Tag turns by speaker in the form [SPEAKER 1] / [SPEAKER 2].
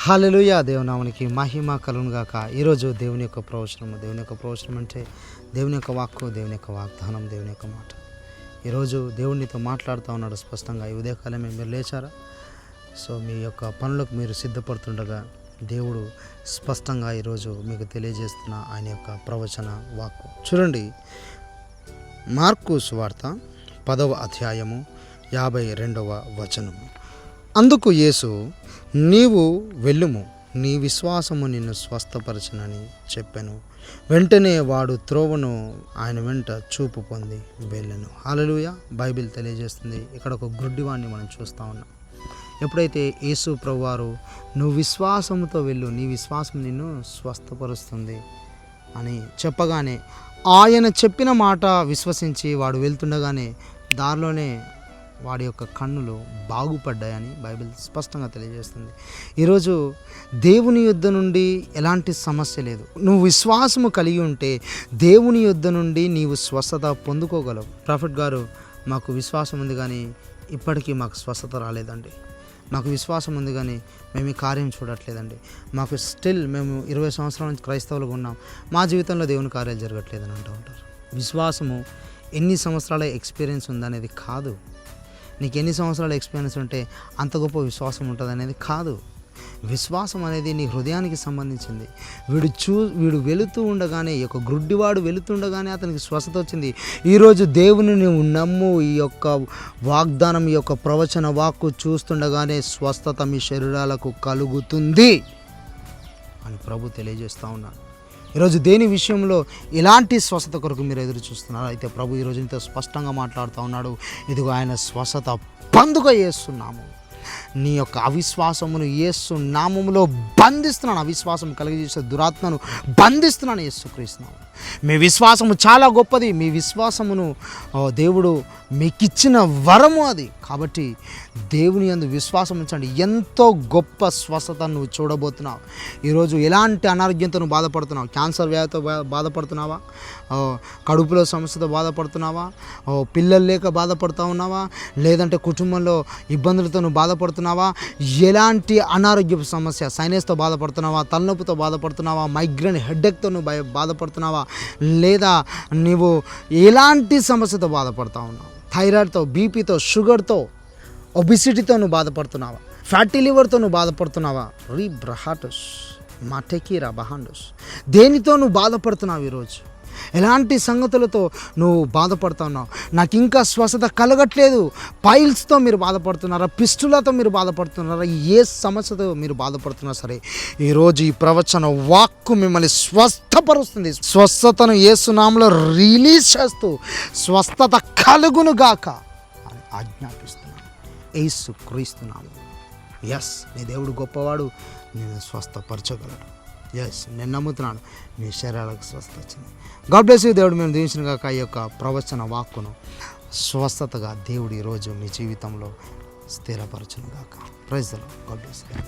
[SPEAKER 1] హల్లెలూయా! దేవునామానికి మహిమ కలుగును గాక. ఈరోజు దేవుని యొక్క ప్రవచనం అంటే దేవుని యొక్క వాక్కు, దేవుని యొక్క వాగ్దానం, దేవుని యొక్క మాట. ఈరోజు దేవునితో మాట్లాడుతూ ఉన్నాడు స్పష్టంగా. ఈ ఉదయకాలమే మీరు లేచారా? సో మీ యొక్క పనులకు మీరు సిద్ధపడుతుండగా దేవుడు స్పష్టంగా ఈరోజు మీకు తెలియజేస్తున్న ఆయన యొక్క ప్రవచన వాక్కు. చూడండి, మార్కు సువార్త 10వ అధ్యాయము 52వ వచనము. అందుకు యేసు, నీవు వెళ్ళుము, నీ విశ్వాసము నిన్ను స్వస్థపరచునని చెప్పాను. వెంటనే వాడు త్రోవను ఆయన వెంట చూపు పొంది వెళ్ళెను. హల్లెలూయా! బైబిల్ తెలియజేస్తుంది. ఇక్కడ ఒక గుడ్డివాడిని మనం చూస్తూ ఉన్నాం. ఎప్పుడైతే యేసు ప్రభువారు నువ్వు విశ్వాసముతో వెళ్ళు, నీ విశ్వాసం నిన్ను స్వస్థపరుస్తుంది అని చెప్పగానే ఆయన చెప్పిన మాట విశ్వసించి వాడు వెళ్తుండగానే దారిలోనే వాడి యొక్క కన్నులు బాగుపడ్డాయని బైబిల్ స్పష్టంగా తెలియజేస్తుంది. ఈరోజు దేవుని యొద్ద నుండి ఎలాంటి సమస్య లేదు. నువ్వు విశ్వాసము కలిగి ఉంటే దేవుని యొద్ద నుండి నీవు స్వస్థత పొందుకోగలవు. ప్రాఫెట్ గారు, మాకు విశ్వాసం ఉంది కానీ ఇప్పటికీ మాకు స్వస్థత రాలేదండి. మాకు విశ్వాసం ఉంది కానీ మేము ఈ కార్యం చూడట్లేదండి. మాకు స్టిల్ మేము 20 సంవత్సరాల నుంచి క్రైస్తవులుగా ఉన్నాం, మా జీవితంలో దేవుని కార్యాలు జరగట్లేదని అంటూ ఉంటారు. విశ్వాసము ఎన్ని సంవత్సరాల ఎక్స్పీరియన్స్ ఉందనేది కాదు. నీకు ఎన్ని సంవత్సరాల ఎక్స్పీరియన్స్ ఉంటే అంత గొప్ప విశ్వాసం ఉంటుంది అనేది కాదు. విశ్వాసం అనేది నీ హృదయానికి సంబంధించింది. వీడు వెళుతూ ఉండగానే, ఈ యొక్క గుడ్డివాడు వెళుతుండగానే అతనికి స్వస్థత వచ్చింది. ఈరోజు దేవుని నువ్వు నమ్ము. ఈ యొక్క వాగ్దానం, ఈ యొక్క ప్రవచన వాక్కు చూస్తుండగానే స్వస్థత మీ శరీరాలకు కలుగుతుంది అని ప్రభు తెలియజేస్తూ ఉన్నాడు. ఈరోజు దేని విషయంలో ఎలాంటి స్వస్థత కొరకు మీరు ఎదురు చూస్తున్నారు? అయితే ప్రభు ఈరోజు ఇంత స్పష్టంగా మాట్లాడుతూ ఉన్నాడు. ఇదిగో ఆయన స్వస్థత పండుగ చేస్తున్నాము. నీ యొక్క అవిశ్వాసమును యేసు నామములో బంధిస్తున్నాను. అవిశ్వాసం కలిగజేసే దురాత్మను బంధిస్తున్నాను యేసుక్రీస్తు నామములో. మీ విశ్వాసము చాలా గొప్పది. మీ విశ్వాసమును దేవుడు మీకు ఇచ్చిన వరము అది. కాబట్టి దేవుని యందు విశ్వాసం ఉంచండి. ఎంతో గొప్ప స్వస్థత నువ్వు చూడబోతున్నావు. ఈరోజు ఎలాంటి అనారోగ్యంతో నువ్వు బాధపడుతున్నావు? క్యాన్సర్ వ్యాధితో బాధపడుతున్నావా? కడుపులో సమస్యతో బాధపడుతున్నావా? పిల్లలు లేక బాధపడుతూ ఉన్నావా? లేదంటే కుటుంబంలో ఇబ్బందులతో నువ్వు బాధపడుతున్నావా? ఎలాంటి అనారోగ్య సమస్య, సైనస్తో బాధపడుతున్నావా? తలనొప్పితో బాధపడుతున్నావా? మైగ్రేన్ హెడ్ఏక్తో నువ్వు బాధపడుతున్నావా? లేదా నువ్వు ఎలాంటి సమస్యతో బాధపడుతూ ఉన్నావు? థైరాయిడ్తో, బీపీతో, షుగర్తో, ఒబిసిటీతో నువ్వు బాధపడుతున్నావా? ఫ్యాటీ లివర్తో నువ్వు బాధపడుతున్నావా? రీ బ్రహాటస్ మాటెకీరా బహాండస్. దేనితో నువ్వు బాధపడుతున్నావు? ఈరోజు ఎలాంటి సంగతులతో నువ్వు బాధపడుతున్నావు? నాకు ఇంకా స్వస్థత కలగట్లేదు. పైల్స్తో మీరు బాధపడుతున్నారా? పిస్టులతో మీరు బాధపడుతున్నారా? ఏ సమస్యతో మీరు బాధపడుతున్నా సరే, ఈరోజు ఈ ప్రవచన వాక్కు మిమ్మల్ని స్వస్థపరుస్తుంది. స్వస్థతను యేసు నామములో రిలీజ్ చేస్తూ స్వస్థత కలుగునుగాక అని ఆజ్ఞాపిస్తున్నాను యేసు క్రీస్తు నామములో. ఎస్, నీ దేవుడు గొప్పవాడు, నేను స్వస్థపరచగలడు. ఎస్, నేను నమ్ముతున్నాను మీ శరీరాలకు స్వస్థత వచ్చింది. God bless you. దేవుడు మేము దీవించిన కాక ఈ యొక్క ప్రవచన వాక్కును స్వస్థతగా దేవుడు ఈరోజు మీ జీవితంలో స్థిరపరచును గాక. Praise the Lord. God bless you.